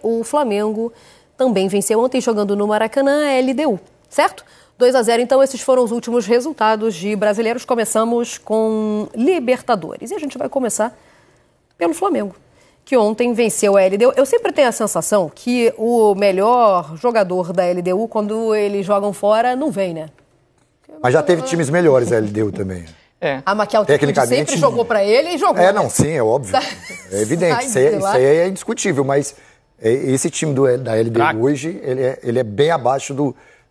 O Flamengo também venceu ontem jogando no Maracanã, a LDU, certo? 2-0, então esses foram os últimos resultados de brasileiros. Começamos com Libertadores e a gente vai começar pelo Flamengo, que ontem venceu a LDU. Eu sempre tenho a sensação que o melhor jogador da LDU, quando eles jogam fora, não vem, né? Mas já teve times melhores a LDU também. A Maquiel sempre jogou pra ele e jogou. Não, sim, é óbvio. É evidente, isso aí é indiscutível, mas esse time da LDU hoje, ele é bem abaixo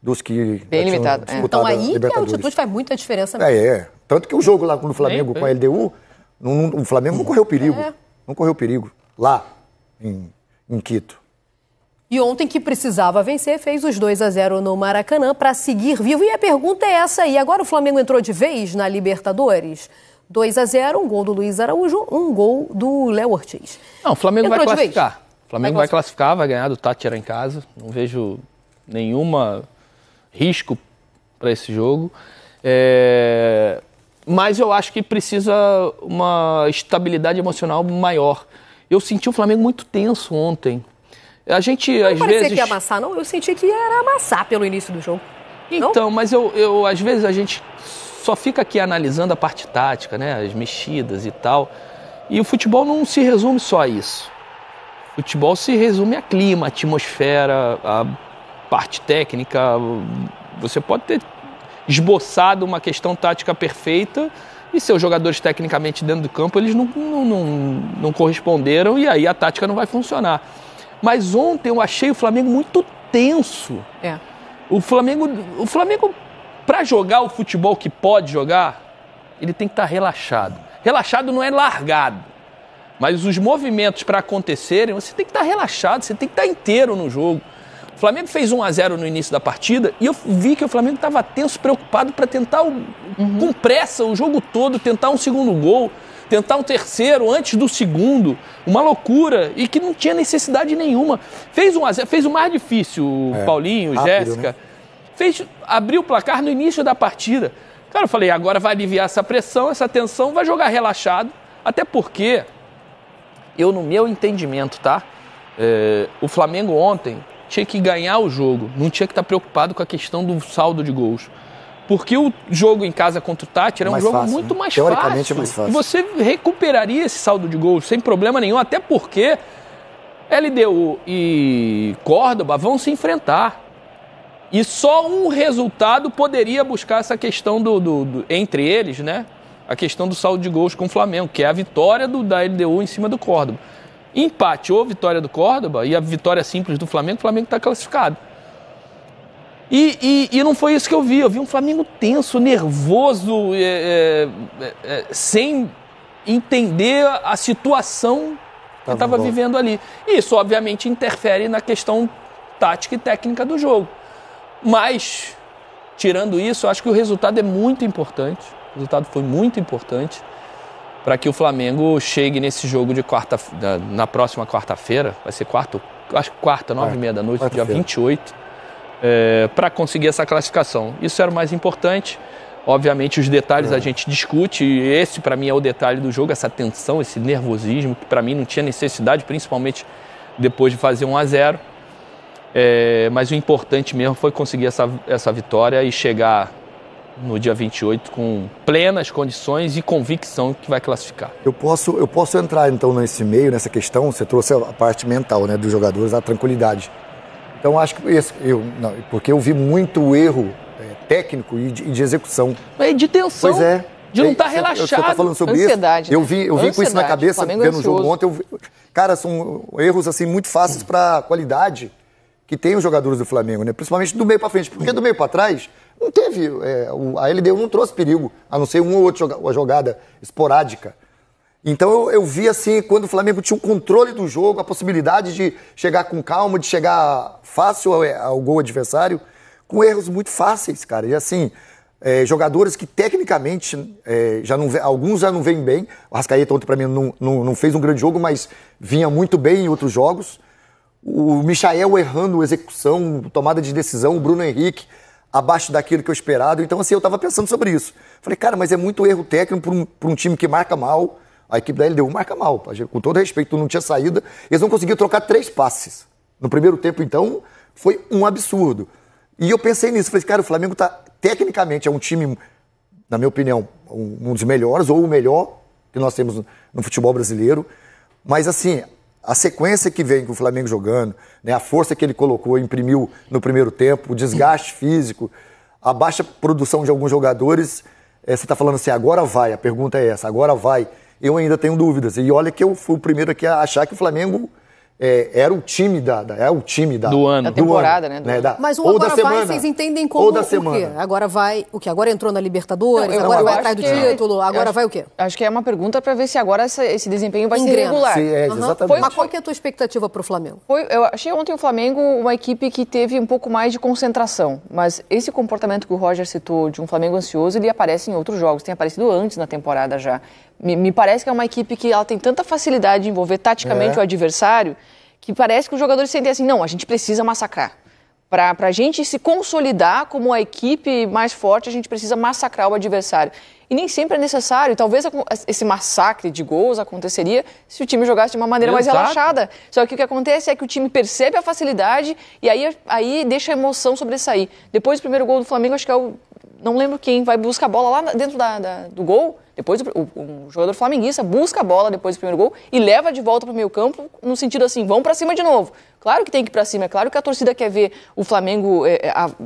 dos que bem limitado. Então aí que a altitude faz muita diferença mesmo. Tanto que o jogo lá no Flamengo com a LDU, o Flamengo não correu perigo. Não correu perigo. Lá, em Quito. E ontem, que precisava vencer, fez os 2-0 no Maracanã para seguir vivo. E a pergunta é essa aí. Agora o Flamengo entrou de vez na Libertadores? 2-0, um gol do Luiz Araújo, um gol do Léo Ortiz. Não, o Flamengo vai classificar. O Flamengo vai classificar, vai ganhar do Táchira em casa. Não vejo nenhuma risco para esse jogo. Mas eu acho que precisa uma estabilidade emocional maior. Eu senti o Flamengo muito tenso ontem. A gente, às vezes... Não parecia que ia amassar, não? Eu senti que era amassar pelo início do jogo. Então, mas eu às vezes a gente só fica aqui analisando a parte tática, né? As mexidas e tal. E o futebol não se resume só a isso. O futebol se resume a clima, a atmosfera, a parte técnica. Você pode ter esboçado uma questão tática perfeita e seus jogadores tecnicamente dentro do campo, eles não corresponderam e aí a tática não vai funcionar. Mas ontem eu achei o Flamengo muito tenso. O Flamengo para jogar o futebol que pode jogar, ele tem que estar relaxado. Relaxado não é largado. Mas os movimentos para acontecerem, você tem que estar relaxado, você tem que estar inteiro no jogo. O Flamengo fez 1-0 no início da partida e eu vi que o Flamengo estava tenso, preocupado para tentar, com pressa, o jogo todo, tentar um segundo gol, tentar um terceiro antes do segundo. Uma loucura e que não tinha necessidade nenhuma. Fez 1-0, fez o mais difícil, o Paulinho, rápido, Jéssica. Né? Abriu o placar no início da partida. Cara, eu falei, agora vai aliviar essa pressão, essa tensão, vai jogar relaxado. Até porque, no meu entendimento, tá? O Flamengo ontem tinha que ganhar o jogo, não tinha que estar preocupado com a questão do saldo de gols. Porque o jogo em casa contra o Táchira é um jogo muito mais fácil. Teoricamente é mais fácil. E você recuperaria esse saldo de gols sem problema nenhum, até porque LDU e Córdoba vão se enfrentar. E só um resultado poderia buscar essa questão entre eles, né? A questão do saldo de gols com o Flamengo, que é a vitória da LDU em cima do Córdoba. Empate ou vitória do Córdoba e a vitória simples do Flamengo, o Flamengo está classificado. E não foi isso que eu vi. Eu vi um Flamengo tenso, nervoso, sem entender a situação que estava vivendo ali. Isso, obviamente, interfere na questão tática e técnica do jogo. Mas, tirando isso, eu acho que o resultado é muito importante. O resultado foi muito importante para que o Flamengo chegue nesse jogo de na próxima quarta-feira. Vai ser quarta, 9h30 da noite, dia 28. Para conseguir essa classificação. Isso era o mais importante. Obviamente os detalhes a gente discute, e esse para mim é o detalhe do jogo, essa tensão, esse nervosismo, que para mim não tinha necessidade, principalmente depois de fazer 1-0. Mas o importante mesmo foi conseguir essa vitória e chegar no dia 28 com plenas condições e convicção que vai classificar. Eu posso entrar então nesse meio, nessa questão. Você trouxe a parte mental, né, dos jogadores, a tranquilidade. Então, acho que porque eu vi muito erro técnico e de execução. De tensão. Pois é. De não estar relaxado. Você está falando sobre ansiedade, isso? Né? Eu vim com isso na cabeça, vendo o jogo ontem. Cara, são erros assim, muito fáceis para a qualidade que tem os jogadores do Flamengo, né? Principalmente do meio para frente. Porque do meio para trás, não teve... a LDU não trouxe perigo, a não ser uma ou outra jogada esporádica. Então eu vi assim, quando o Flamengo tinha o controle do jogo, a possibilidade de chegar com calma, de chegar fácil ao gol adversário, com erros muito fáceis, cara. E assim, jogadores que tecnicamente alguns já não vêm bem. O Arrascaeta ontem para mim não fez um grande jogo, mas vinha muito bem em outros jogos. O Michael errando execução, tomada de decisão, o Bruno Henrique abaixo daquilo que eu esperado. Então assim, eu estava pensando sobre isso. Falei, cara, mas é muito erro técnico para um time que marca mal. A equipe da LDU marca mal. Com todo respeito, não tinha saída. Eles não conseguiam trocar 3 passes. No primeiro tempo, então, foi um absurdo. E eu pensei nisso. Falei, cara, o Flamengo tecnicamente é um time, na minha opinião, um dos melhores, ou o melhor que nós temos no futebol brasileiro. Mas, assim, a sequência que vem com o Flamengo jogando, né, a força que ele colocou, imprimiu no primeiro tempo, o desgaste físico, a baixa produção de alguns jogadores, você está falando assim, agora vai, a pergunta é essa, agora vai. Eu ainda tenho dúvidas. E olha que eu fui o primeiro aqui a achar que o Flamengo era o time do ano. Da temporada, né? Mas o agora vai, vocês entendem como o quê? Agora vai o quê? Agora entrou na Libertadores, agora vai atrás do título, agora vai o quê? Acho que é uma pergunta para ver se agora esse desempenho vai ser regular. Sim, exatamente. Mas qual que é a tua expectativa para o Flamengo? Eu achei ontem o Flamengo uma equipe que teve um pouco mais de concentração, mas esse comportamento que o Roger citou de um Flamengo ansioso, ele aparece em outros jogos, tem aparecido antes na temporada já. Me parece que é uma equipe que ela tem tanta facilidade de envolver taticamente o adversário, que parece que os jogadores sentem assim, não, a gente precisa massacrar. Para a gente se consolidar como a equipe mais forte, a gente precisa massacrar o adversário. E nem sempre é necessário. Talvez esse massacre de gols aconteceria se o time jogasse de uma maneira mais relaxada. Só que o que acontece é que o time percebe a facilidade e aí deixa a emoção sobressair. Depois do primeiro gol do Flamengo, acho que não lembro quem vai buscar a bola lá dentro do gol. Depois o jogador flamenguista busca a bola depois do primeiro gol e leva de volta para o meio campo no sentido assim, vamos para cima de novo. Claro que tem que ir para cima, é claro que a torcida quer ver o Flamengo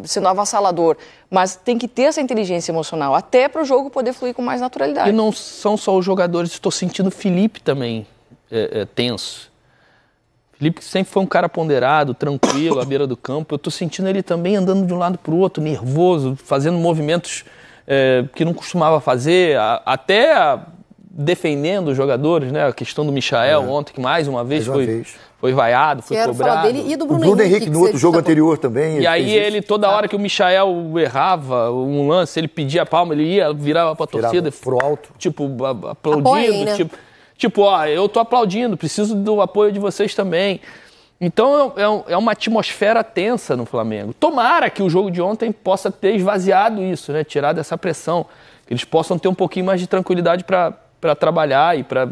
sendo avassalador, mas tem que ter essa inteligência emocional, até para o jogo poder fluir com mais naturalidade. E não são só os jogadores, estou sentindo o Felipe também tenso. Felipe sempre foi um cara ponderado, tranquilo, à beira do campo. Eu estou sentindo ele também andando de um lado para o outro, nervoso, fazendo movimentos que não costumava fazer, até defendendo os jogadores, né? A questão do Michael ontem, que mais uma vez foi vaiado, foi cobrado. Falar dele e do Bruno Henrique no outro jogo anterior também. E aí ele, toda hora que o Michael errava um lance, ele pedia a palma, ele virava pra torcida. Pro alto. Tipo, aplaudindo. Apoiem, né? Tipo, eu tô aplaudindo, preciso do apoio de vocês também. Então é uma atmosfera tensa no Flamengo. Tomara que o jogo de ontem possa ter esvaziado isso, né? Tirado essa pressão. Que eles possam ter um pouquinho mais de tranquilidade para trabalhar e para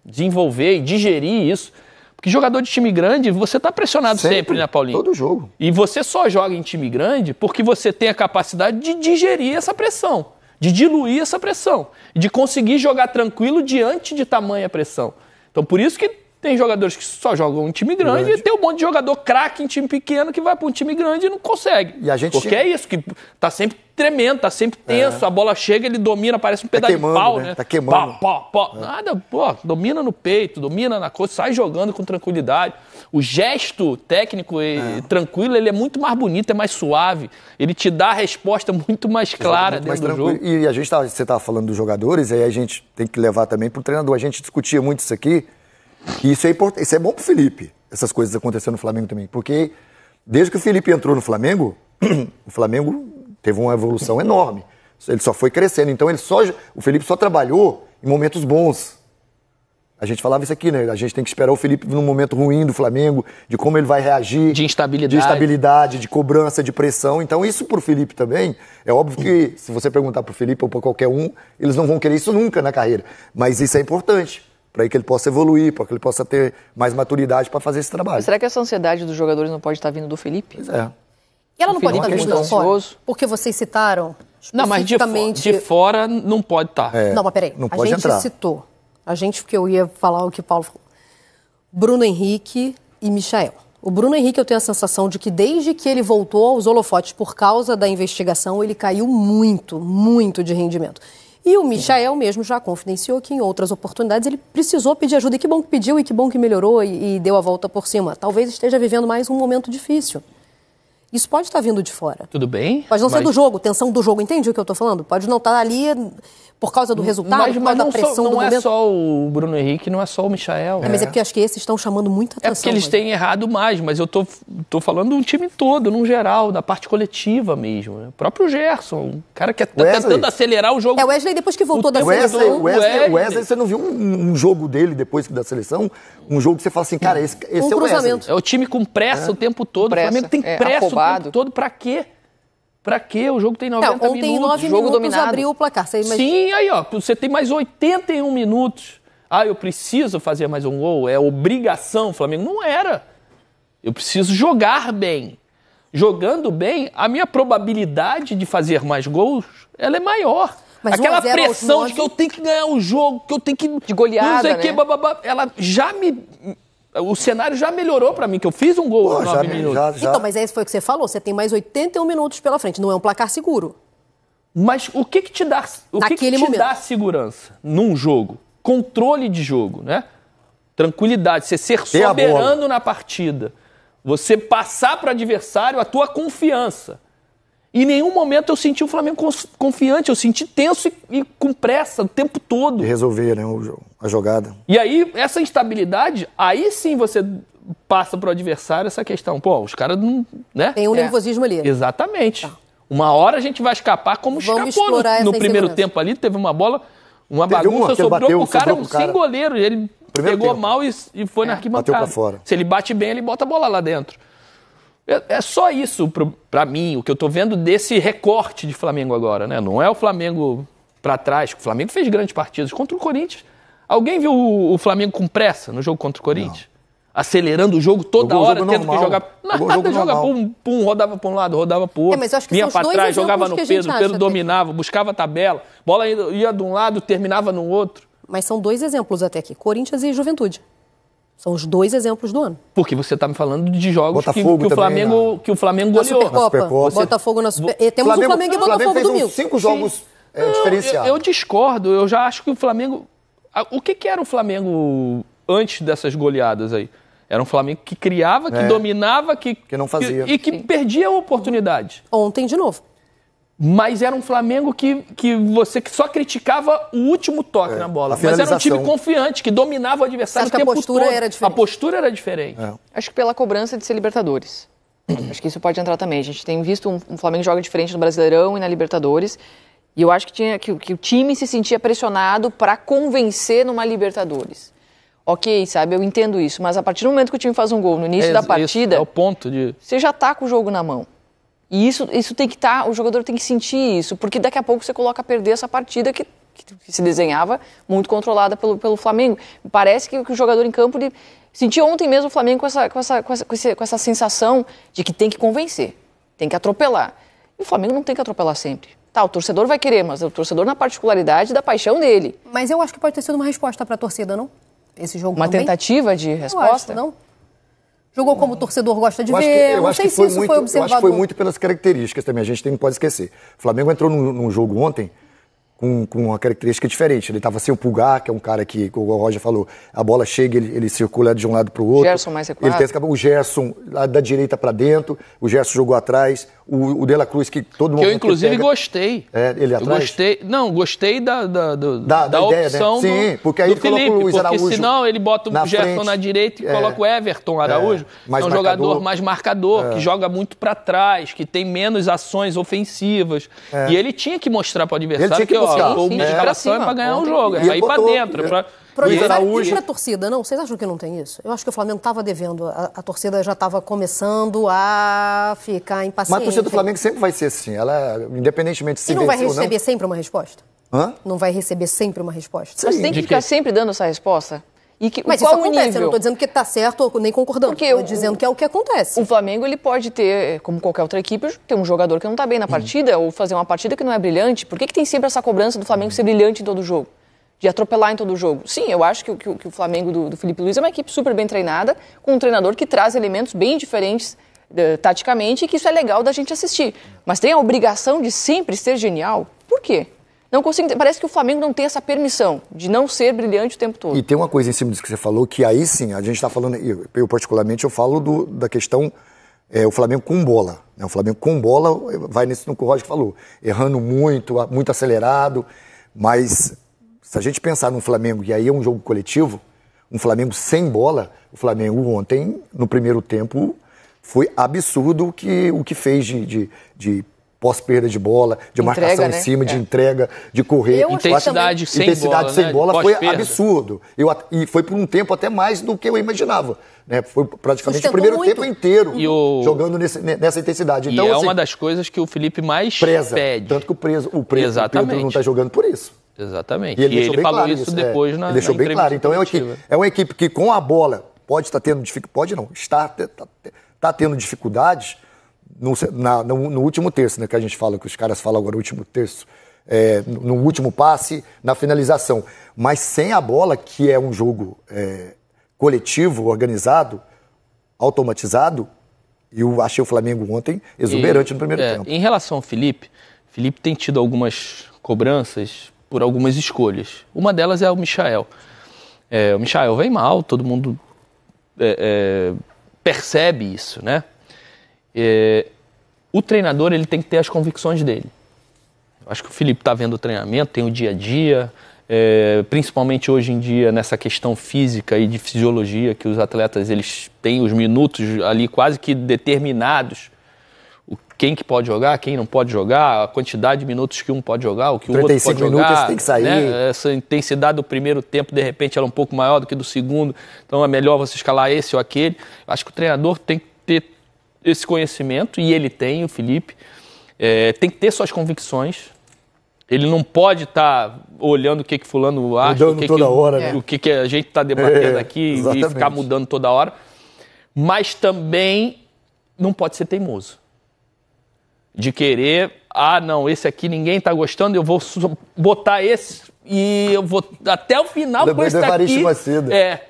desenvolver e digerir isso. Porque jogador de time grande, você está pressionado sempre, né, Paulinho? Todo jogo. E você só joga em time grande porque você tem a capacidade de digerir essa pressão, de diluir essa pressão, de conseguir jogar tranquilo diante de tamanha pressão. Então, por isso que tem jogadores que só jogam em time grande e tem um monte de jogador craque em time pequeno que vai para um time grande e não consegue. Porque é isso, que tá sempre tremendo, tá sempre tenso, a bola chega, ele domina, parece um pedaço de pau, né? Tá queimando. Nada, domina no peito, domina na coisa, sai jogando com tranquilidade. O gesto técnico e tranquilo, ele é muito mais bonito, é mais suave. Ele te dá a resposta muito mais clara dentro do jogo. E você estava falando dos jogadores, aí a gente tem que levar também pro treinador. A gente discutia muito isso aqui. E isso é importante, isso é bom pro Felipe, essas coisas acontecendo no Flamengo também, porque desde que o Felipe entrou no Flamengo, o Flamengo teve uma evolução enorme, ele só foi crescendo, então o Felipe só trabalhou em momentos bons. A gente falava isso aqui, né? A gente tem que esperar o Felipe num momento ruim do Flamengo, de como ele vai reagir. De instabilidade. De cobrança, de pressão. Então isso pro Felipe também, é óbvio que se você perguntar pro Felipe ou pra qualquer um, eles não vão querer isso nunca na carreira, mas isso é importante. Para que ele possa evoluir, para que ele possa ter mais maturidade para fazer esse trabalho. Mas será que essa ansiedade dos jogadores não pode estar vindo do Felipe? Pois é. E ela não pode estar vindo do fora? Porque vocês citaram Não, mas de fora não pode estar. Não, mas peraí. Não pode entrar. A gente citou. Porque eu ia falar o que o Paulo falou. Bruno Henrique e Michael. O Bruno Henrique, eu tenho a sensação de que desde que ele voltou aos holofotes por causa da investigação, ele caiu muito, muito de rendimento. E o Michael mesmo já confidenciou que em outras oportunidades ele precisou pedir ajuda. E que bom que pediu e que bom que melhorou e deu a volta por cima. Talvez esteja vivendo mais um momento difícil. Isso pode estar vindo de fora. Tudo bem. Pode não ser do jogo, tensão do jogo. Entende o que eu estou falando? Pode não estar ali por causa do resultado, por causa da pressão do momento. Não é só o Bruno Henrique, não é só o Michael. Mas é porque acho que esses estão chamando muita atenção. É porque eles têm errado mais, mas eu tô falando do time todo, num geral, da parte coletiva mesmo. Né? O próprio Gerson, um cara que tá tentando acelerar o jogo. O Wesley, depois que voltou da seleção... O Wesley, você não viu um jogo dele depois da seleção? Um jogo que você fala assim, cara, esse é o Wesley. É o time com pressa o tempo todo. O Flamengo tem pressa o tempo todo. Pra quê? Pra quê? O jogo tem 90 minutos. Ontem, 9 jogo minutos, dominado. abriu o placar. Sim, aí ó, você tem mais 81 minutos. eu preciso fazer mais um gol, é obrigação o Flamengo. Não era. Eu preciso jogar bem. Jogando bem, a minha probabilidade de fazer mais gols, ela é maior. Mas aquela pressão de que eu tenho que ganhar um jogo, que eu tenho que... De goleada, não sei o que, ela já me... O cenário já melhorou pra mim, que eu fiz um gol aos 9 minutos. Então, mas esse foi o que você falou, você tem mais 81 minutos pela frente, não é um placar seguro. Mas o que te dá, dá segurança num jogo? Controle de jogo, né? Tranquilidade, você ser soberano na partida. Você passar para o adversário a tua confiança. Em nenhum momento eu senti o Flamengo confiante, eu senti tenso e com pressa o tempo todo. De resolver, né, a jogada. E aí, essa instabilidade, aí sim você passa para o adversário essa questão. Pô, os caras não... Né? Tem um nervosismo ali. Exatamente. Tá. Uma hora a gente vai escapar como escapou no primeiro tempo ali. Teve uma bola, uma bagunça, sobrou pro cara, sem goleiro. Ele pegou mal e foi na arquibancada. Bateu pra fora. Se ele bate bem, ele bota a bola lá dentro. É só isso pra mim, o que eu tô vendo desse recorte de Flamengo agora, né? Não é o Flamengo pra trás. O Flamengo fez grandes partidas contra o Corinthians. Alguém viu o Flamengo com pressa no jogo contra o Corinthians? Não. Acelerando o jogo toda hora, tendo que jogar. Nada, jogava pum, rodava pra um lado, rodava pro outro. Mas eu acho que vinha pra trás, jogava no Pedro, o Pedro dominava, buscava a tabela, bola ia de um lado, terminava no outro. Mas são 2 exemplos até aqui, Corinthians e Juventude. São os 2 exemplos do ano. Porque você tá me falando de jogos que o Flamengo goleou. Na Supercopa. Botafogo na Supercopa. Temos o Flamengo e Botafogo domingo. Fez 5 jogos diferenciados. Eu discordo, eu já acho que o Flamengo... O que era o Flamengo antes dessas goleadas aí? Era um Flamengo que criava, que dominava, que não fazia. E que perdia a oportunidade. Ontem de novo. Mas era um Flamengo que você só criticava o último toque na bola. Mas era um time confiante, que dominava o adversário o tempo todo. A postura era diferente. A postura era diferente. Acho que pela cobrança de ser Libertadores. Acho que isso pode entrar também. A gente tem visto um Flamengo que joga diferente no Brasileirão e na Libertadores. E eu acho que o time se sentia pressionado para convencer numa Libertadores. Ok, sabe, eu entendo isso. Mas a partir do momento que o time faz um gol no início da partida... É o ponto de... Você já tá com o jogo na mão. E isso tem que estar, o jogador tem que sentir isso, porque daqui a pouco você coloca a perder essa partida que se desenhava muito controlada pelo Flamengo. Parece que o jogador em campo, ele sentiu ontem mesmo o Flamengo com essa sensação de que tem que convencer, tem que atropelar. E o Flamengo não tem que atropelar sempre. Tá, o torcedor vai querer, mas o torcedor na particularidade da paixão dele. Mas eu acho que pode ter sido uma resposta para a torcida, não? Esse jogo uma também? Tentativa de resposta? Eu acho, não? Jogou como o torcedor gosta de ver. Não sei se isso foi observado. Eu acho que foi muito pelas características também. A gente não pode esquecer. O Flamengo entrou num jogo ontem com uma característica diferente. Ele estava sem o Pulgar, que é um cara que, como o Roger falou, a bola chega, ele circula de um lado para o outro. Gerson mais recuado. Ele tem o Gerson da direita para dentro, o Gerson jogou atrás, o De La Cruz, que todo mundo... Que eu, inclusive, gostei. Ele atrás? Gostei da ideia, opção, né? Sim, porque aí do Felipe, coloca o Luiz Araújo. Porque senão ele bota o Gerson na direita e coloca o Everton Araújo, que é um jogador mais marcador, que joga muito para trás, que tem menos ações ofensivas. E ele tinha que mostrar para o adversário que a escalação é para ganhar um jogo, é para ir para dentro, Luiz Araújo. E para a torcida, não? Vocês acham que não tem isso? Eu acho que o Flamengo estava devendo. A torcida já estava começando a ficar impaciente. Mas a torcida do Flamengo sempre vai ser assim. Ela, independentemente de se não vai receber sempre uma resposta? Hã? Não vai receber sempre uma resposta? Sim. Mas tem que ficar sempre dando essa resposta? Mas isso acontece, eu não estou dizendo que está certo ou nem concordando. Estou dizendo que é o que acontece. O Flamengo ele pode ter, como qualquer outra equipe, ter um jogador que não está bem na partida ou fazer uma partida que não é brilhante. Por que tem sempre essa cobrança do Flamengo ser brilhante em todo jogo? De atropelar em todo o jogo. Sim, eu acho que o Flamengo do Felipe Luiz é uma equipe super bem treinada, com um treinador que traz elementos bem diferentes taticamente e que isso é legal da gente assistir. Mas tem a obrigação de sempre ser genial? Por quê? Não consigo. Parece que o Flamengo não tem essa permissão de não ser brilhante o tempo todo. E tem uma coisa em cima disso que você falou, que aí sim, a gente está falando, eu particularmente, eu falo da questão, o Flamengo com bola. Né? O Flamengo com bola vai nisso no que o Roger falou, errando muito acelerado, mas... Se a gente pensar num Flamengo, e aí é um jogo coletivo, um Flamengo sem bola, o Flamengo ontem, no primeiro tempo, foi absurdo o que fez de pós-perda de bola, de marcação em cima, de entrega, de correr. Intensidade sem bola foi absurdo. E foi por um tempo até mais do que eu imaginava. Né? Foi praticamente o primeiro tempo inteiro jogando nessa intensidade. Então, é uma das coisas que o Felipe mais pede. Tanto que o Pedro não está jogando por isso. Exatamente. E ele falou claro isso depois na Ele deixou bem claro. Então é uma equipe que com a bola pode estar tendo dificuldade, está tendo dificuldades no último terço, né, que a gente fala, que os caras falam agora, o último terço, no último passe, na finalização. Mas sem a bola, que é um jogo coletivo, organizado, automatizado, eu achei o Flamengo ontem exuberante no primeiro tempo. Em relação ao Felipe tem tido algumas cobranças por algumas escolhas. Uma delas é o Michael. O Michael vem mal, todo mundo percebe isso, né? O treinador, ele tem que ter as convicções dele. Acho que o Felipe está vendo o treinamento, tem o dia a dia, principalmente hoje em dia nessa questão física e de fisiologia, que os atletas eles têm os minutos ali quase que determinados, quem que pode jogar, quem não pode jogar, a quantidade de minutos que um pode jogar, o que o outro pode jogar. 35 minutos tem que sair. Né? Essa intensidade do primeiro tempo, de repente, ela é um pouco maior do que do segundo, então é melhor você escalar esse ou aquele. Acho que o treinador tem que ter esse conhecimento, e ele tem, o Felipe, tem que ter suas convicções. Ele não pode estar olhando o que fulano acha, o que a gente está debatendo aqui e ficar mudando toda hora. Mas também não pode ser teimoso. De querer, não, esse aqui ninguém está gostando, eu vou botar esse e eu vou até o final com esse daqui.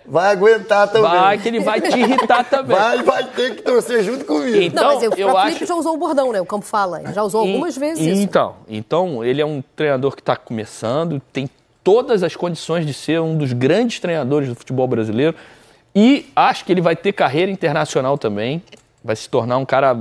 Vai aguentar também. Vai, que ele vai te irritar também. Vai ter que torcer junto comigo. Então, não, mas o Felipe já usou o bordão, né? O campo fala. Ele já usou algumas vezes isso. Então, ele é um treinador que está começando, tem todas as condições de ser um dos grandes treinadores do futebol brasileiro, e acho que ele vai ter carreira internacional também, vai se tornar um cara,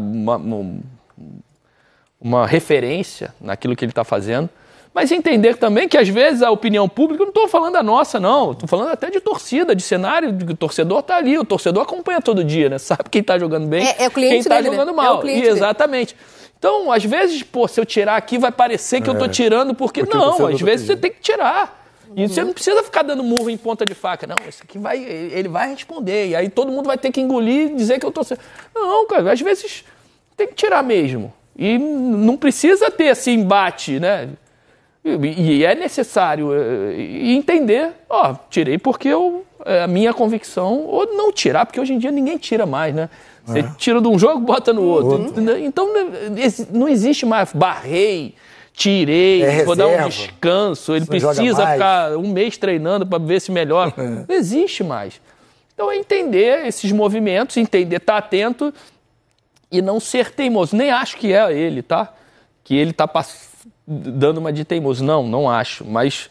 uma referência naquilo que ele está fazendo, mas entender também que às vezes a opinião pública, eu não estou falando da nossa, não, estou falando até de torcida, de cenário, de que o torcedor está ali, o torcedor acompanha todo dia, né? Sabe quem está jogando bem, quem está jogando mal. Exatamente. Então, às vezes, se eu tirar aqui vai parecer que eu estou tirando, porque não, às vezes você tem que tirar. E você não precisa ficar dando murro em ponta de faca. Não, isso aqui ele vai responder, e aí todo mundo vai ter que engolir e dizer que eu estou... Não, cara, às vezes tem que tirar mesmo. E não precisa ter esse embate, né? E é necessário entender, tirei porque a minha convicção, ou não tirar, porque hoje em dia ninguém tira mais, né? Você tira de um jogo, bota no outro. Então não existe mais barrei, tirei, vou dar um descanso, ele precisa ficar um mês treinando para ver se melhora. Não existe mais. Então é entender esses movimentos, estar atento, e não ser teimoso. Nem acho que é ele, tá? Que ele tá dando uma de teimoso. Não acho. Mas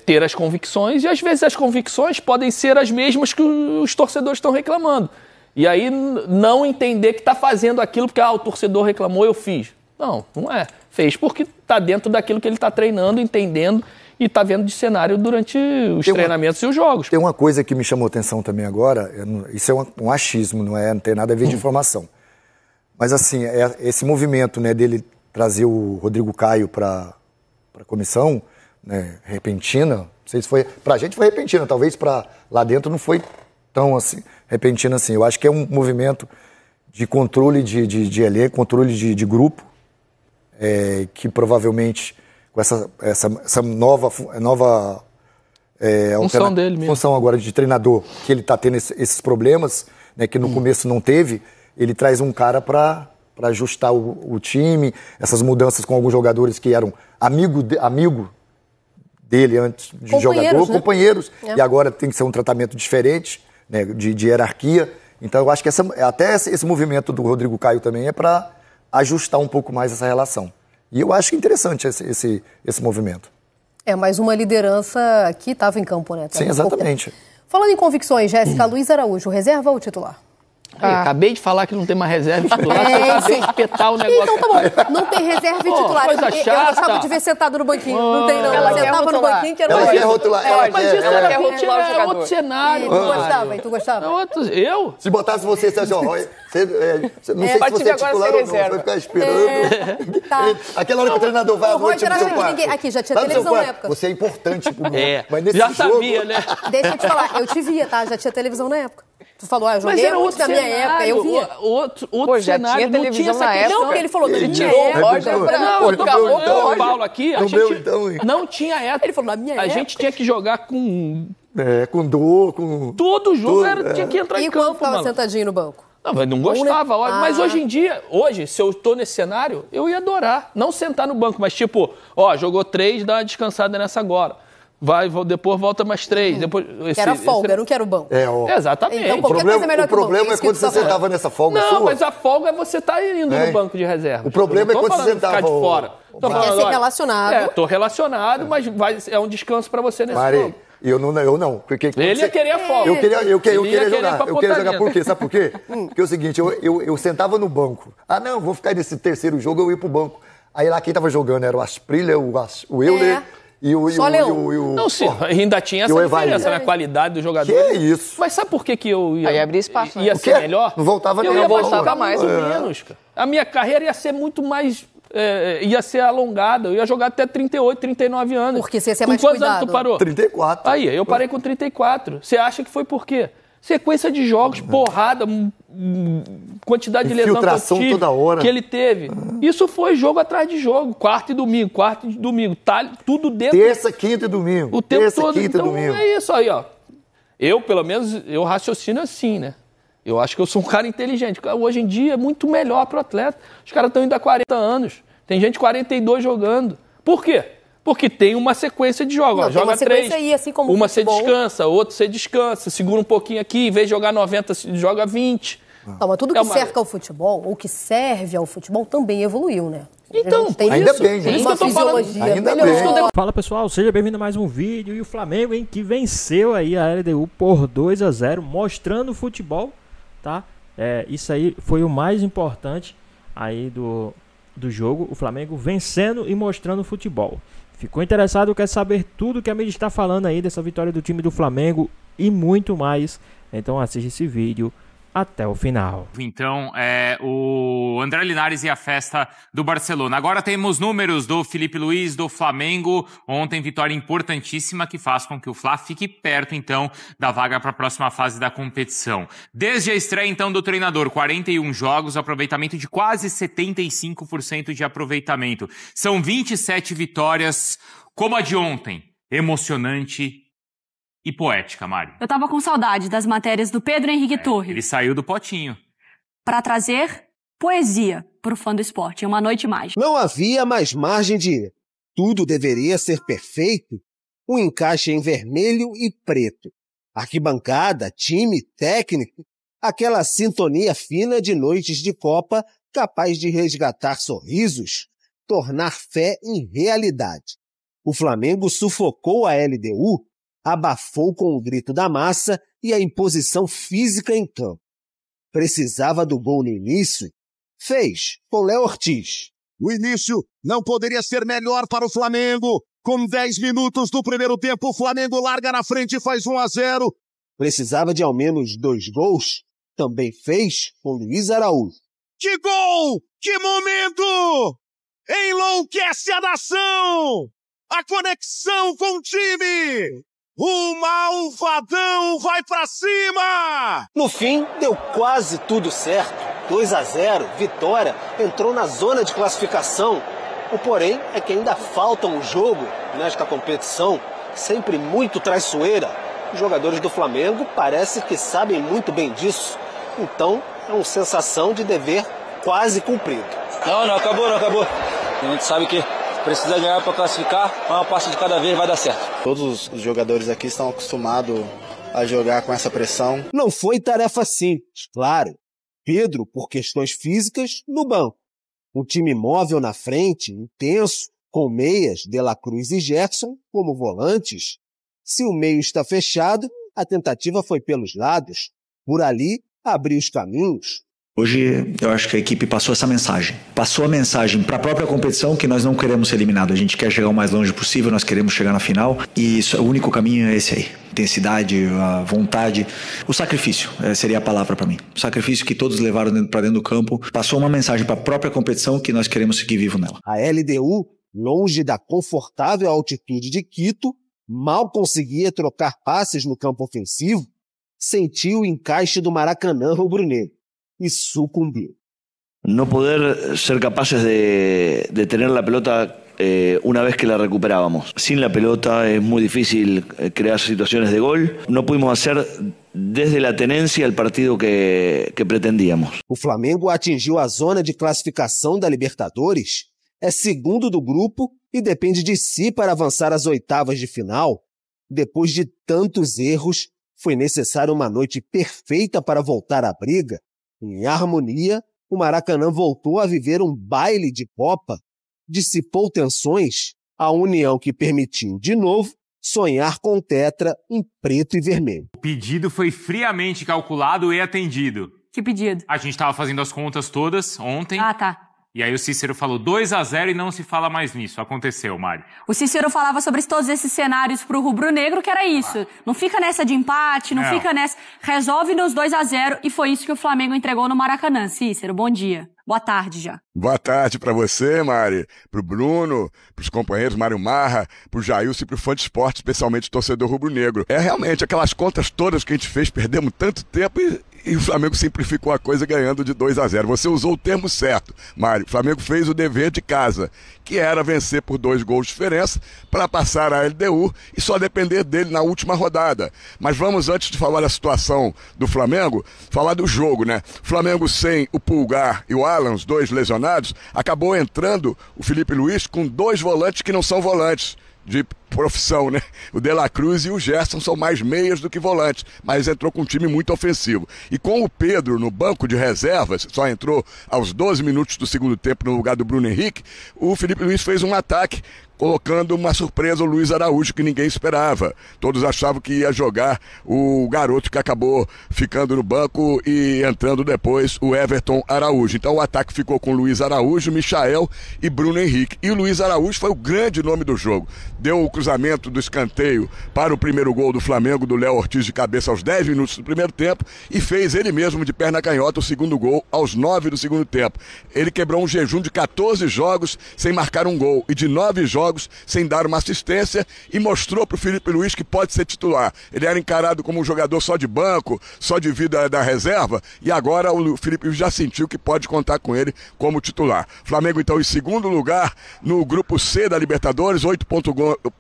ter as convicções, e às vezes as convicções podem ser as mesmas que os torcedores estão reclamando. E aí não entender que está fazendo aquilo porque o torcedor reclamou, eu fiz. Não é. Fez porque está dentro daquilo que ele está treinando, entendendo e está vendo de cenário durante os treinamentos e os jogos. Tem uma coisa que me chamou a atenção também agora, isso é um achismo, não tem nada a ver de informação. Mas assim, esse movimento, né, dele trazer o Rodrigo Caio para a comissão, né, repentina, não sei se foi... Para a gente foi repentina, talvez para lá dentro não foi tão assim, repentina assim. Eu acho que é um movimento de controle de elenco, controle de grupo, que provavelmente... com essa nova função dele mesmo. Função agora de treinador, que ele está tendo esses problemas, né, que no começo não teve, ele traz um cara para ajustar o time, essas mudanças com alguns jogadores que eram amigo dele antes de jogador, né? Companheiros, e agora tem que ser um tratamento diferente, né, de hierarquia. Então eu acho que até esse movimento do Rodrigo Caio também é para ajustar um pouco mais essa relação. E eu acho interessante esse movimento. Mais uma liderança que estava em campo, né? Sim, exatamente. Falando em convicções, Jéssica, Luiz Araújo, reserva ou titular? Acabei de falar que não tem mais reserva e titular, acabei de espetar o negócio. Então tá bom, não tem reserva e titular. Coisa chata. Eu gostava de ver sentado no banquinho. Não tem não. Ela sentava no banquinho que era ela quer rotular. Mas isso era outro cenário. E tu gostava? Eu? Se botasse você assim, não sei se você é titular ou não, vai ficar esperando. Tá. Aquela hora que o treinador vai à noite no seu quarto. Aqui já tinha televisão na época. Você é importante pro mundo. Já sabia, né? Deixa eu te falar, eu te via, tá? Já tinha televisão na época. Tu falou, eu joguei muito na minha época, eu via. Outro já cenário, tinha televisão na época. Não, porque ele falou, na minha época. Paulo aqui, a gente não tinha época. Ele falou, na minha época. A gente tinha que jogar com... com dor, com... Todo jogo tinha que entrar em campo, E quando ficava sentadinho no banco? Não, mas não gostava. Mas hoje em dia, se eu tô nesse cenário, eu ia adorar. Não sentar no banco, mas tipo, jogou 3, dá uma descansada nessa agora. Depois volta mais 3. Depois, era folga, eu não quero banco. Exatamente. Então, qualquer coisa é melhor que o problema é quando você sentava nessa folga sua. Não, mas a folga é você tá indo no banco de reserva. O problema é quando você sentava... Ficar de fora. Tô falando, ser relacionado. Tô relacionado, mas é um descanso pra você nesse jogo. Eu não. Porque ele ia querer a folga. Eu queria jogar. Eu queria jogar por quê? Sabe por quê? Porque é o seguinte, eu sentava no banco. Vou ficar nesse terceiro jogo, eu ia pro banco. Aí lá quem tava jogando era o Asprilla, o Euler... E o Não, sim, ainda tinha essa diferença na qualidade do jogador. Que isso? Mas sabe por que eu ia... Aí abria espaço. Ia ser melhor? Não voltava eu ia voltar mais ou menos, cara. A minha carreira ia ser muito mais... ia ser alongada. Eu ia jogar até 38, 39 anos. Porque você ia ser mais cuidado. Com quantos anos tu parou? 34. Aí, eu parei com 34. Você acha que foi por quê? Sequência de jogos, porrada, quantidade de lesão toda hora que ele teve. Isso foi jogo atrás de jogo, quarta e domingo, tá tudo dentro. Terça, quinta e domingo. O tempo todo. Quinta Então e domingo. É isso aí, ó. Eu, pelo menos, eu raciocino assim, né? Eu acho que eu sou um cara inteligente. Hoje em dia é muito melhor pro atleta. Os caras estão indo há 40 anos. Tem gente de 42 jogando. Por quê? Porque tem uma sequência de jogos. Joga 3, aí, assim como uma você descansa, outro você descansa, segura um pouquinho aqui, em vez de jogar 90, joga 20. Não, mas tudo que cerca o futebol, ou que serve ao futebol, também evoluiu, né? Então, tem ainda isso, bem, gente. Uma fisiologia ainda melhor. bem. Fala pessoal, seja bem-vindo a mais um vídeo. E o Flamengo, que venceu aí a LDU por 2-0, mostrando o futebol, tá? Isso aí foi o mais importante aí do jogo, o Flamengo vencendo e mostrando o futebol. Ficou interessado, quer saber tudo que a mídia está falando aí dessa vitória do time do Flamengo e muito mais, então assiste esse vídeo até o final. Então, o André Linares e a festa do Barcelona. Agora temos números do Felipe Luiz, do Flamengo. Ontem, vitória importantíssima que faz com que o Fla fique perto, então, da vaga para a próxima fase da competição. Desde a estreia, então, do treinador, 41 jogos, aproveitamento de quase 75% de aproveitamento. São 27 vitórias, como a de ontem. Emocionante e poética, Mari. Eu tava com saudade das matérias do Pedro Henrique Torres. Ele saiu do potinho. Para trazer poesia pro fã do esporte. Uma noite mágica. Não havia mais margem de tudo deveria ser perfeito. Um encaixe em vermelho e preto. Arquibancada, time, técnico. Aquela sintonia fina de noites de Copa capaz de resgatar sorrisos, tornar fé em realidade. O Flamengo sufocou a LDU, abafou com o grito da massa e a imposição física em campo. Precisava do gol no início? Fez, com Léo Ortiz. O início não poderia ser melhor para o Flamengo. Com 10 minutos do primeiro tempo, o Flamengo larga na frente e faz 1-0. Precisava de ao menos 2 gols? Também fez, com Luiz Araújo. Que gol! Que momento! Enlouquece a nação! A conexão com o time! O malvadão vai pra cima! No fim, deu quase tudo certo. 2-0, vitória, entrou na zona de classificação. O porém é que ainda falta um jogo nesta competição, sempre muito traiçoeira. Os jogadores do Flamengo parece que sabem muito bem disso. Então, é uma sensação de dever quase cumprido. Não acabou. A gente sabe que precisa ganhar para classificar, uma parte de cada vez vai dar certo. Todos os jogadores aqui estão acostumados a jogar com essa pressão. Não foi tarefa simples, claro. Pedro, por questões físicas, no banco. Um time móvel na frente, intenso, com meias, De La Cruz e Gerson como volantes. Se o meio está fechado, a tentativa foi pelos lados. Por ali, abriu os caminhos. Hoje eu acho que a equipe passou essa mensagem. Passou a mensagem para a própria competição que nós não queremos ser eliminados. A gente quer chegar o mais longe possível, nós queremos chegar na final. E isso, o único caminho é esse aí. Intensidade, a vontade, o sacrifício seria a palavra para mim. O sacrifício que todos levaram para dentro do campo. Passou uma mensagem para a própria competição que nós queremos seguir vivo nela. A LDU, longe da confortável altitude de Quito, mal conseguia trocar passes no campo ofensivo. sentiu o encaixe do Maracanã rubro-negro e sucumbiu. No poder ser capazes de tener la pelota una vez que la recuperábamos. Sin la pelota es muy difícil crear situaciones de gol. No pudimos hacer desde la tenencia el partido que pretendíamos. O Flamengo atingiu a zona de classificação da Libertadores, é segundo do grupo e depende de si para avançar às oitavas de final. Depois de tantos erros, foi necessária uma noite perfeita para voltar à briga. Em harmonia, o Maracanã voltou a viver um baile de Copa, dissipou tensões, a união que permitiu, de novo, sonhar com o tetra em preto e vermelho. O pedido foi friamente calculado e atendido. Que pedido? A gente estava fazendo as contas todas ontem. Ah, tá. E aí o Cícero falou 2-0 e não se fala mais nisso. Aconteceu, Mari. O Cícero falava sobre todos esses cenários pro rubro-negro, que era isso. Não fica nessa de empate, não fica nessa... Resolve nos 2-0 e foi isso que o Flamengo entregou no Maracanã. Cícero, bom dia. Boa tarde já. Boa tarde pra você, Mari, pro Bruno, pros companheiros Mário Marra, pro Jailson e pro fã de esporte, especialmente torcedor rubro-negro. É realmente aquelas contas todas que a gente fez, perdemos tanto tempo e o Flamengo simplificou a coisa ganhando de 2-0. Você usou o termo certo, Mário. O Flamengo fez o dever de casa, que era vencer por 2 gols de diferença para passar a LDU e só depender dele na última rodada. Mas vamos, antes de falar da situação do Flamengo, falar do jogo, né? O Flamengo sem o Pulgar e o Alan, os 2 lesionados, acabou entrando o Filipe Luís com 2 volantes que não são volantes de profissão, né? O De La Cruz e o Gerson são mais meias do que volantes, mas entrou com um time muito ofensivo. E com o Pedro no banco de reservas, só entrou aos 12 minutos do segundo tempo no lugar do Bruno Henrique, o Filipe Luís fez um ataque colocando uma surpresa o Luiz Araújo que ninguém esperava. Todos achavam que ia jogar o garoto que acabou ficando no banco e entrando depois o Everton Araújo. Então o ataque ficou com Luiz Araújo, Michael e Bruno Henrique. E o Luiz Araújo foi o grande nome do jogo. Deu o cruzamento do escanteio para o primeiro gol do Flamengo, do Léo Ortiz de cabeça aos 10 minutos do primeiro tempo e fez ele mesmo de perna canhota o segundo gol aos 9 do segundo tempo. Ele quebrou um jejum de 14 jogos sem marcar um gol e de 9 jogos sem dar uma assistência e mostrou para o Filipe Luís que pode ser titular. Ele era encarado como um jogador só de banco, só de vida da reserva e agora o Filipe Luís já sentiu que pode contar com ele como titular. Flamengo então em segundo lugar no grupo C da Libertadores, 8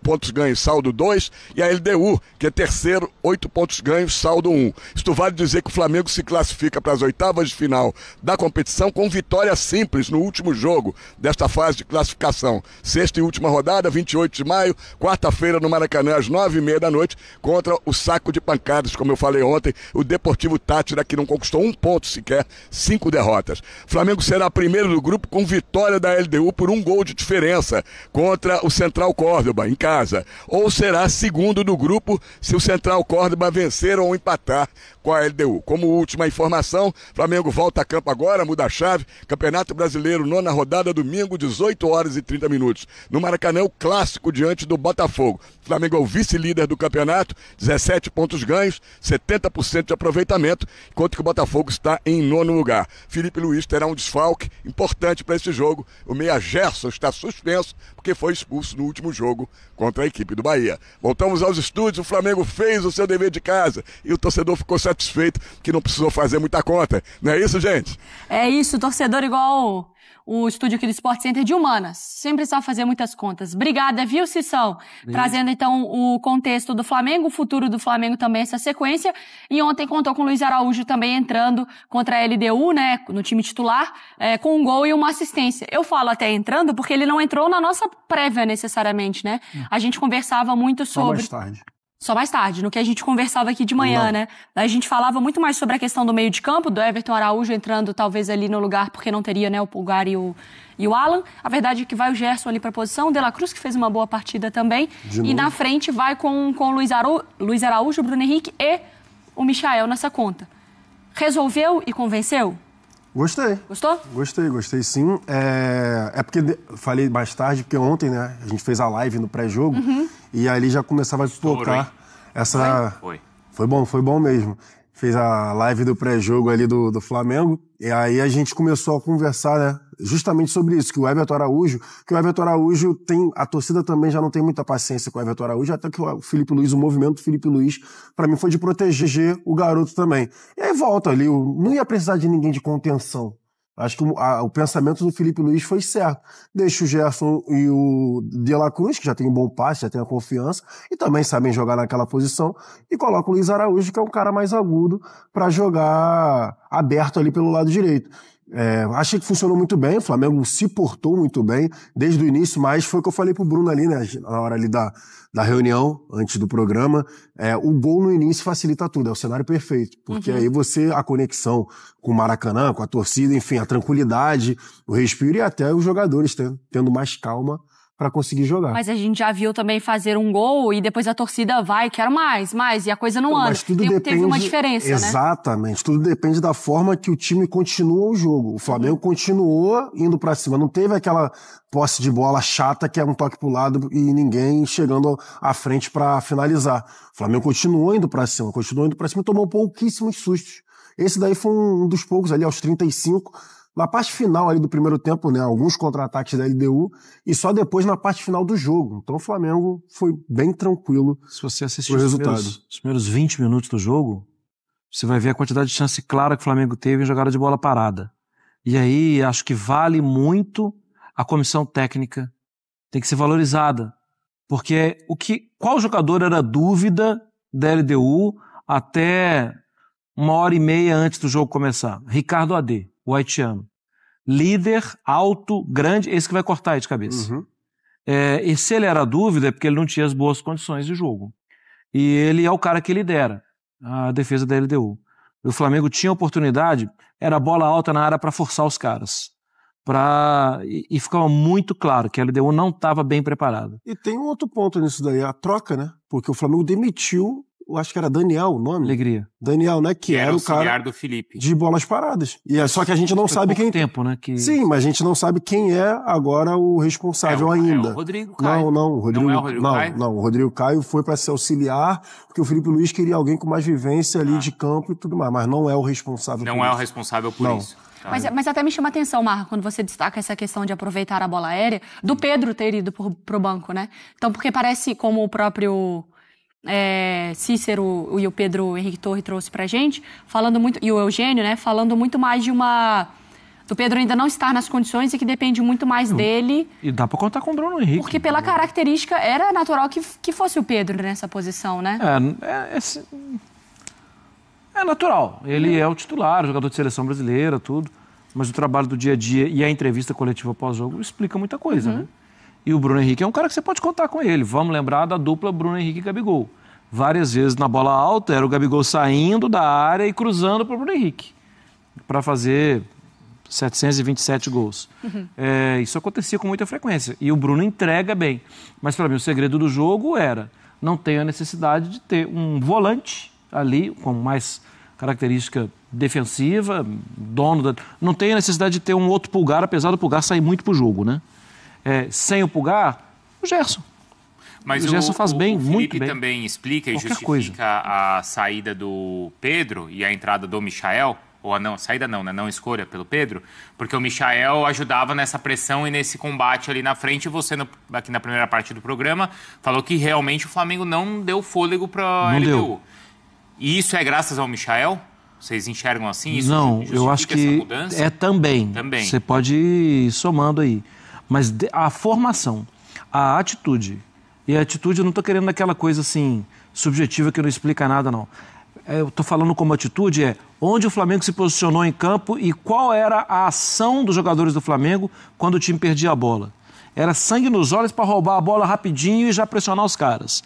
pontos ganhos, saldo 2, e a LDU, que é terceiro, 8 pontos ganhos, saldo 1. Isto vale dizer que o Flamengo se classifica para as oitavas de final da competição com vitória simples no último jogo desta fase de classificação. Sexta e última rodada, 28 de maio, quarta-feira no Maracanã, às 9h30 da noite, contra o saco de pancadas, como eu falei ontem, o Deportivo Táchira, que não conquistou 1 ponto sequer, 5 derrotas. Flamengo será primeiro do grupo com vitória da LDU por 1 gol de diferença contra o Central Córdoba, em casa. Ou será segundo do grupo se o Central Córdoba vencer ou empatar com a LDU. Como última informação, Flamengo volta a campo agora, muda a chave, Campeonato Brasileiro, 9ª rodada, domingo, 18h30. No Maracanã, o clássico diante do Botafogo. Flamengo é o vice-líder do campeonato, 17 pontos ganhos, 70% de aproveitamento, enquanto que o Botafogo está em 9º lugar. Filipe Luís terá um desfalque importante para esse jogo. O meia Gerson está suspenso porque foi expulso no último jogo contra a equipe do Bahia. Voltamos aos estúdios, o Flamengo fez o seu dever de casa e o torcedor ficou satisfeito que não precisou fazer muita conta. Não é isso, gente? É isso, torcedor igual o estúdio aqui do Sport Center de Humanas, sem precisar fazer muitas contas. Obrigada, viu, Cissão? Trazendo então o contexto do Flamengo, o futuro do Flamengo também, essa sequência. E ontem contou com o Luiz Araújo também entrando contra a LDU, né, no time titular, com um gol e uma assistência. Eu falo até entrando porque ele não entrou na nossa prévia necessariamente, né? A gente conversava muito sobre... Só mais tarde, no que a gente conversava aqui de manhã, né? A gente falava muito mais sobre a questão do meio de campo, do Everton Araújo entrando talvez ali no lugar, porque não teria, né, o Pulgar e o Alan. A verdade é que vai o Gerson ali para a posição, o De La Cruz, que fez uma boa partida também. E na frente vai com o Luiz Araújo, o Bruno Henrique e o Michael nessa conta. Resolveu e convenceu? Gostei. Gostou? Gostei sim. É porque falei mais tarde, porque ontem, né, a gente fez a live no pré-jogo e ali já começava a pipocar essa... Foi bom mesmo. fez a live do pré-jogo ali do Flamengo, e aí a gente começou a conversar, né, justamente sobre isso, que o Everton Araújo a torcida também já não tem muita paciência com o Everton Araújo, até que o Felipe Luiz, o movimento do Felipe Luiz, pra mim foi de proteger o garoto também. E aí volta ali, não ia precisar de ninguém de contenção. Acho que o pensamento do Felipe Luiz foi certo. Deixa o Gerson e o De La Cruz, que já tem um bom passe, já tem a confiança, e também sabem jogar naquela posição, e coloca o Luiz Araújo, que é um cara mais agudo, para jogar aberto ali pelo lado direito. Achei que funcionou muito bem, o Flamengo se portou muito bem desde o início, mas foi o que eu falei pro Bruno ali, né, na hora ali da reunião, antes do programa, o gol no início facilita tudo, é o cenário perfeito, porque aí a conexão com o Maracanã, com a torcida, enfim, a tranquilidade, o respiro e até os jogadores tendo mais calma para conseguir jogar. Mas a gente já viu também fazer um gol e depois a torcida vai, quero mais, e a coisa não anda. Mas tudo depende, teve uma diferença, exatamente, tudo depende da forma que o time continua o jogo. O Flamengo continuou indo para cima, não teve aquela posse de bola chata que é um toque pro lado e ninguém chegando à frente para finalizar. O Flamengo continuou indo para cima e tomou pouquíssimos sustos. Esse daí foi um dos poucos ali aos 35, na parte final ali do primeiro tempo, né, alguns contra-ataques da LDU, e só depois na parte final do jogo. Então o Flamengo foi bem tranquilo. Se você assistir os primeiros 20 minutos do jogo, você vai ver a quantidade de chance clara que o Flamengo teve em jogada de bola parada. E aí acho que vale muito a comissão técnica. Tem que ser valorizada. Porque qual jogador era dúvida da LDU até 1h30 antes do jogo começar? Ricardo AD, o haitiano. Líder, alto, grande, esse que vai cortar aí de cabeça. E se ele era dúvida é porque ele não tinha as boas condições de jogo. E ele é o cara que lidera a defesa da LDU. O Flamengo tinha oportunidade, era bola alta na área para forçar os caras. E ficava muito claro que a LDU não estava bem preparada. E tem um outro ponto nisso daí, a troca, né? Porque o Flamengo demitiu, eu acho que era Daniel o nome. Alegria. Daniel, né? Que era o cara do Felipe. De bolas paradas. E só que a gente não sabe quem... tempo, né? Sim, mas a gente não sabe quem é agora o responsável ainda. É o Rodrigo Caio. Não, o Rodrigo, não é o Rodrigo Caio? Não, o Rodrigo Caio foi para ser auxiliar, porque o Felipe Luiz queria alguém com mais vivência ali de campo e tudo mais, mas não é o responsável por isso. Não é o responsável por isso. Mas até me chama a atenção, Marra, quando você destaca essa questão de aproveitar a bola aérea, do Pedro ter ido pro banco, né? Então, porque parece, como o próprio Cícero e o Pedro Henrique Torre trouxe pra gente, falando muito, e o Eugênio, né? Falando muito mais do Pedro ainda não estar nas condições e que depende muito mais dele. E dá pra contar com o Bruno Henrique. Porque pela característica era natural que fosse o Pedro nessa posição, né? É natural. Ele é o titular, jogador de seleção brasileira, tudo. Mas o trabalho do dia a dia e a entrevista coletiva pós-jogo explica muita coisa, né? E o Bruno Henrique é um cara que você pode contar com ele. Vamos lembrar da dupla Bruno Henrique e Gabigol. Várias vezes na bola alta era o Gabigol saindo da área e cruzando para o Bruno Henrique para fazer 727 gols. Isso acontecia com muita frequência. E o Bruno entrega bem. Mas para mim o segredo do jogo era não ter a necessidade de ter um volante ali com mais característica defensiva, não tem a necessidade de ter um outro Pulgar, apesar do Pulgar sair muito pro jogo, né? Sem o Pulgar, o Gerson. Mas o Gerson faz bem, muito bem. O também explica e Qualquer justifica a saída do Pedro e a entrada do Michael, ou saída não, né? Não escolha pelo Pedro, porque o Michael ajudava nessa pressão e nesse combate ali na frente, e você, aqui na primeira parte do programa, falou que realmente o Flamengo não deu fôlego para a LDU. Deu. E isso é graças ao Michael? Vocês enxergam assim? Isso não, eu acho que é também. Você pode ir somando aí. Mas a formação, a atitude. E a atitude eu não estou querendo aquela coisa assim, subjetiva que não explica nada, não. Eu estou falando como atitude onde o Flamengo se posicionou em campo e qual era a ação dos jogadores do Flamengo quando o time perdia a bola. Era sangue nos olhos para roubar a bola rapidinho e já pressionar os caras.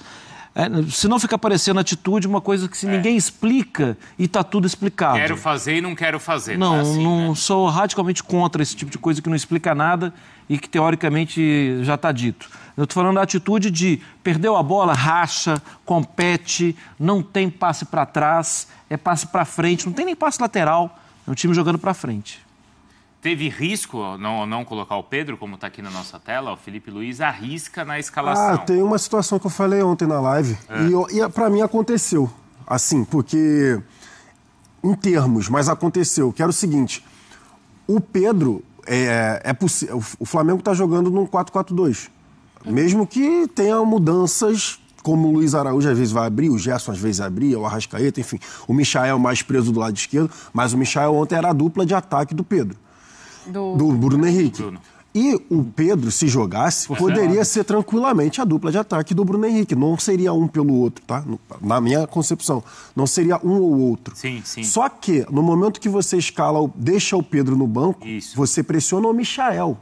Se não fica parecendo atitude, uma coisa que ninguém explica e está tudo explicado. Quero fazer e não quero fazer. Não, assim, não né? Sou radicalmente contra esse tipo de coisa que não explica nada e que teoricamente já está dito. Eu estou falando da atitude de perdeu a bola, racha, compete, não tem passe para trás, é passe para frente, não tem nem passe lateral, é um time jogando para frente. Teve risco não colocar o Pedro, como está aqui na nossa tela? O Felipe Luiz arrisca na escalação. Tem uma situação que eu falei ontem na live. E para mim aconteceu. Assim, porque em termos, mas aconteceu, que era o seguinte, o Pedro, o Flamengo está jogando num 4-4-2, mesmo que tenha mudanças, como o Luiz Araújo às vezes vai abrir, o Gerson às vezes abria, o Arrascaeta, enfim, o Michael mais preso do lado esquerdo, mas o Michael ontem era a dupla de ataque do Pedro, do Bruno Henrique. E o Pedro, se jogasse, poderia ser tranquilamente a dupla de ataque do Bruno Henrique. Não seria um pelo outro, tá? Na minha concepção. Não seria um ou outro. Sim, sim. Só que, no momento que você deixa o Pedro no banco, você pressiona o Michael,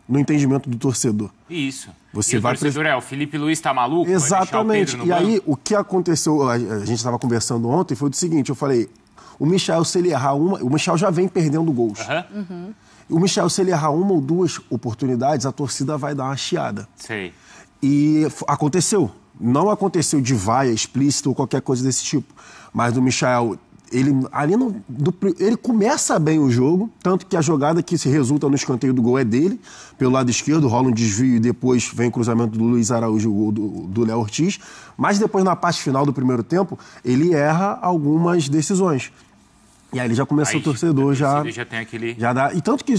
no entendimento do torcedor. Isso. Você e vai o torcedor o Felipe Luiz tá maluco? Exatamente. E aí, o que aconteceu, a gente estava conversando ontem, foi o seguinte, eu falei, o Michael, se ele errar uma... O Michael já vem perdendo gols. O Michael, se ele errar uma ou duas oportunidades, a torcida vai dar uma chiada. Sei. E aconteceu. Não aconteceu de vaia explícita ou qualquer coisa desse tipo. Mas do Michael, ele começa bem o jogo, tanto que a jogada que se resulta no escanteio do gol é dele. Pelo lado esquerdo, rola um desvio e depois vem o cruzamento do Luiz Araújo, o gol do Léo Ortiz. Mas depois, na parte final do primeiro tempo, ele erra algumas decisões. E aí ele já começa o torcedor, já tem aquele... já dá. E tanto que,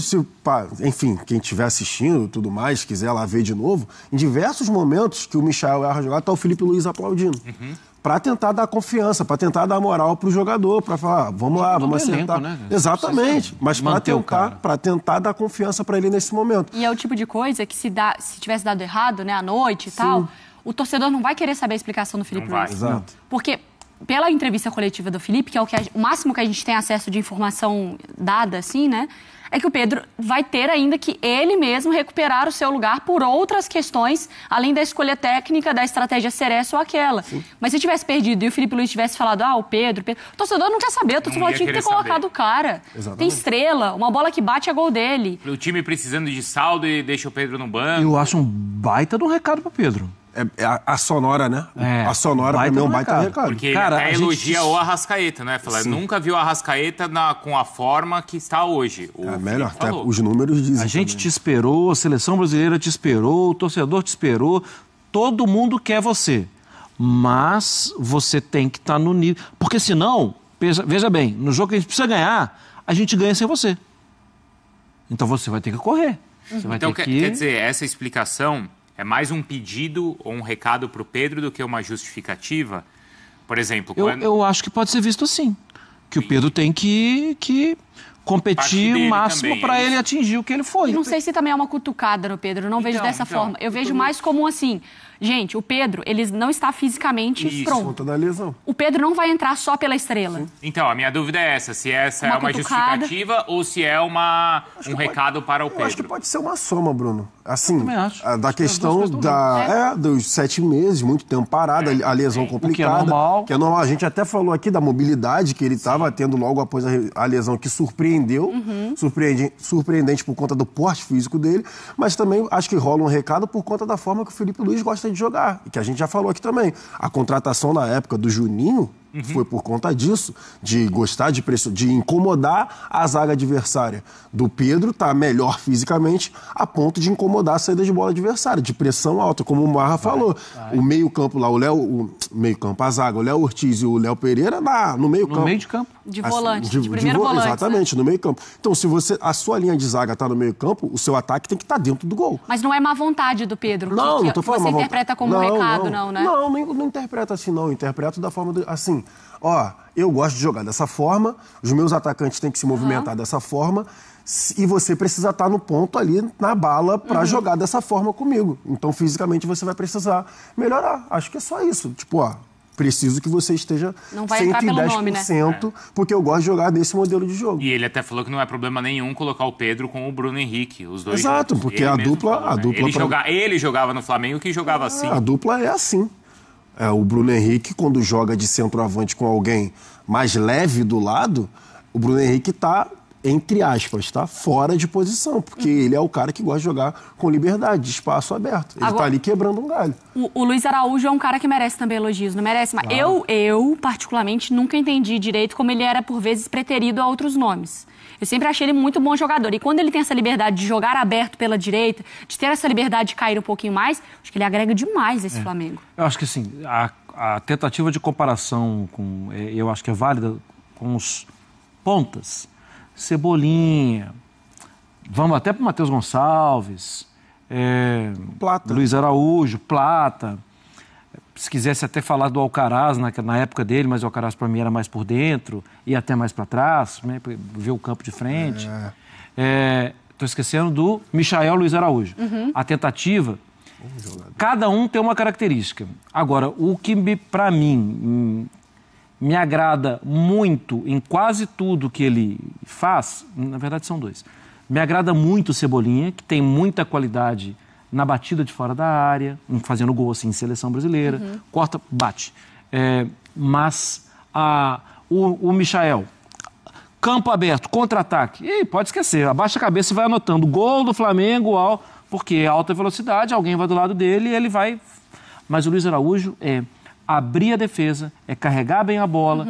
enfim, quem estiver assistindo e tudo mais, quiser lá ver de novo, em diversos momentos que o Michael erra a jogada, tá o Felipe Luiz aplaudindo. Para tentar dar confiança, para tentar dar moral pro jogador, para falar, vamos lá, vamos acertar. Elenco, né? Exatamente, mas para tentar dar confiança para ele nesse momento. E é o tipo de coisa que se tivesse dado errado, né, à noite e tal, o torcedor não vai querer saber a explicação do Felipe Luiz. Exato. Porque pela entrevista coletiva do Felipe, que é o máximo que a gente tem acesso de informação dada, assim, né? É que o Pedro vai ter ainda que ele mesmo recuperar o seu lugar por outras questões, além da escolha técnica, da estratégia ser essa ou aquela. Mas se tivesse perdido e o Felipe Luiz tivesse falado, o Pedro... O torcedor não quer saber, o torcedor tinha que ter colocado o cara. Exatamente. Tem estrela, uma bola que bate é gol dele. O time precisando de saldo e deixa o Pedro no banco. Eu acho um baita de um recado pro Pedro. A sonora, né? A sonora pra mim é um baita recado. Porque ele até elogia o Arrascaeta, né? Fala, nunca viu o Arrascaeta com a forma que está hoje. Melhor, até os números dizem. A gente te esperou, a seleção brasileira te esperou, o torcedor te esperou, todo mundo quer você. Mas você tem que estar no nível... Porque senão, veja bem, no jogo que a gente precisa ganhar, a gente ganha sem você. Então você vai ter que correr. Você vai então, ter que... quer dizer, essa explicação... É mais um pedido ou um recado para o Pedro do que uma justificativa? Por exemplo... Eu acho que pode ser visto assim. Que o Pedro tem que competir o máximo para ele atingir o que ele foi. E não sei se também é uma cutucada no Pedro, eu não vejo dessa forma. Eu vejo mais como assim... Gente, o Pedro, ele não está fisicamente pronto. Conta da lesão. O Pedro não vai entrar só pela estrela. Sim. Então, a minha dúvida é essa, se essa é uma justificativa ou se é um recado para o Pedro. Eu acho que pode ser uma soma, Bruno. Assim, da acho questão dos 7 meses, muito tempo parado, a lesão complicada. Que é normal. A gente até falou aqui da mobilidade que ele estava tendo logo após a lesão, que surpreendeu. Surpreendente por conta do porte físico dele. Mas também acho que rola um recado por conta da forma que o Felipe Luiz gosta de jogar, e que a gente já falou aqui também. A contratação na época do Juninho foi por conta disso, de gostar de incomodar a zaga adversária. Do Pedro tá melhor fisicamente a ponto de incomodar a saída de bola adversária, de pressão alta, como o Marra falou. O meio-campo lá, a zaga, o Léo Ortiz e o Léo Pereira no meio-campo. No meio de campo. De volante, de primeiro volante. Exatamente, no meio-campo. Então, se a sua linha de zaga tá no meio-campo, o seu ataque tem que estar dentro do gol. Mas não é má vontade do Pedro? Não tô falando você interpreta como um recado, não, né? Não interpreta assim, não. Interpreto da forma assim... eu gosto de jogar dessa forma, os meus atacantes têm que se movimentar dessa forma, e você precisa estar no ponto ali, na bala, para jogar dessa forma comigo. Então, fisicamente, você vai precisar melhorar. Acho que é só isso. Preciso que você esteja 110%, porque eu gosto de jogar desse modelo de jogo. E ele até falou que não é problema nenhum colocar o Pedro com o Bruno Henrique, os dois. Exato, porque a dupla... Ele jogava no Flamengo que jogava assim. A dupla é assim. O Bruno Henrique, quando joga de centroavante com alguém mais leve do lado, o Bruno Henrique está, entre aspas, fora de posição, porque ele é o cara que gosta de jogar com liberdade, de espaço aberto. Ele está ali quebrando um galho. O Luiz Araújo é um cara que merece também elogios, não merece? Mas eu, particularmente, nunca entendi direito como ele era, por vezes, preterido a outros nomes. Eu sempre achei ele muito bom jogador. E quando ele tem essa liberdade de jogar aberto pela direita, de ter essa liberdade de cair um pouquinho mais, acho que ele agrega demais esse Flamengo. Eu acho que, assim, a tentativa de comparação eu acho que é válida com os pontas, Cebolinha, vamos até para o Matheus Gonçalves, Plata. Luiz Araújo, Plata. Se quisesse até falar do Alcaraz na época dele, mas o Alcaraz para mim era mais por dentro e até mais para trás, né, ver o campo de frente. Estou esquecendo do Michael Luiz Araújo. A tentativa, cada um tem uma característica. Agora, o que para mim me agrada muito em quase tudo que ele faz, na verdade são dois. Me agrada muito o Cebolinha, que tem muita qualidade na batida de fora da área, fazendo gol assim em seleção brasileira, corta, bate. Mas o Michael, campo aberto, contra-ataque, pode esquecer, abaixa a cabeça e vai anotando. Gol do Flamengo, porque é alta velocidade, alguém vai do lado dele e ele vai... Mas o Luiz Araújo é abrir a defesa, é carregar bem a bola,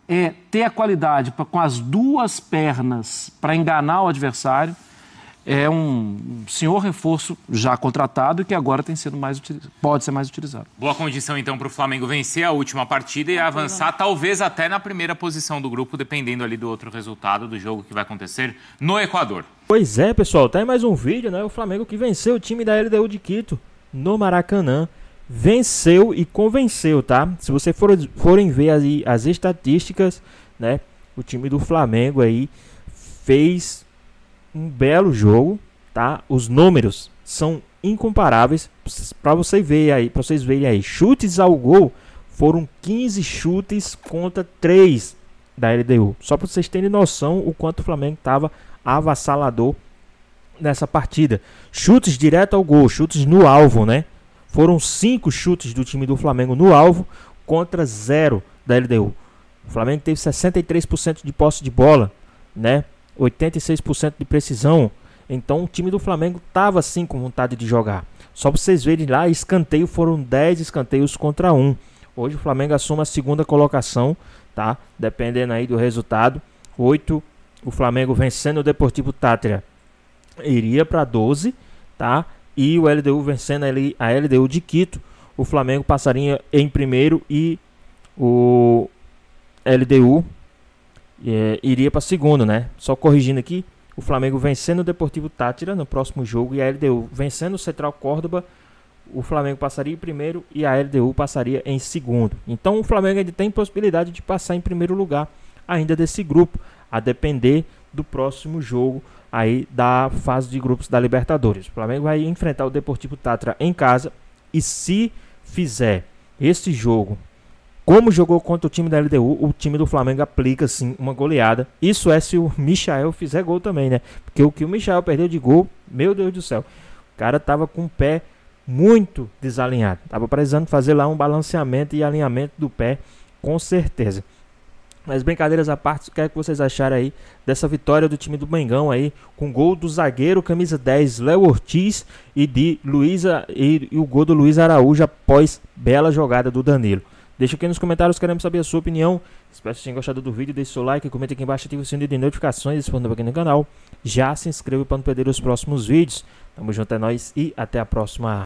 é ter a qualidade com as duas pernas para enganar o adversário. É um senhor reforço já contratado e que agora pode ser mais utilizado. Boa condição, então, para o Flamengo vencer a última partida e avançar, talvez até na primeira posição do grupo, dependendo ali do outro resultado do jogo que vai acontecer no Equador. Pois é, pessoal, tá aí mais um vídeo, né? O Flamengo que venceu o time da LDU de Quito no Maracanã. Venceu e convenceu, tá? Se vocês forem ver as estatísticas, né? O time do Flamengo aí fez um belo jogo, tá? Os números são incomparáveis para vocês verem aí. Chutes ao gol foram 15 chutes contra 3 da LDU. Só para vocês terem noção o quanto o Flamengo estava avassalador nessa partida. Chutes direto ao gol, chutes no alvo, né? Foram 5 chutes do time do Flamengo no alvo contra 0 da LDU. O Flamengo teve 63% de posse de bola, né? 86% de precisão. Então o time do Flamengo estava sim com vontade de jogar. Só para vocês verem lá, escanteio foram 10 escanteios contra 1. Hoje o Flamengo assume a segunda colocação, tá? Dependendo aí do resultado. 8, o Flamengo vencendo o Deportivo Táchira iria para 12, tá? E o LDU vencendo a LDU de Quito, o Flamengo passaria em primeiro e o LDU iria para segundo, né? Só corrigindo aqui, o Flamengo vencendo o Deportivo Táchira no próximo jogo e a LDU vencendo o Central Córdoba, o Flamengo passaria em primeiro e a LDU passaria em segundo. Então o Flamengo ainda tem possibilidade de passar em primeiro lugar ainda desse grupo, a depender do próximo jogo aí da fase de grupos da Libertadores. O Flamengo vai enfrentar o Deportivo Táchira em casa e se fizer esse jogo como jogou contra o time da LDU, o time do Flamengo aplica sim uma goleada. Isso é se o Michael fizer gol também, né? Porque o que o Michael perdeu de gol, meu Deus do céu, o cara tava com o pé muito desalinhado, tava precisando fazer lá um balanceamento e alinhamento do pé, com certeza. Mas brincadeiras à parte, o que é que vocês acharam aí dessa vitória do time do Mengão aí, com gol do zagueiro, camisa 10, Léo Ortiz, e o gol do Luiz Araújo após bela jogada do Danilo. Deixa aqui nos comentários, queremos saber a sua opinião. Espero que vocês tenham gostado do vídeo, deixe seu like, comente aqui embaixo, ative o sininho de notificações, se for novo aqui no canal. Já se inscreva para não perder os próximos vídeos. Tamo junto, é nóis e até a próxima.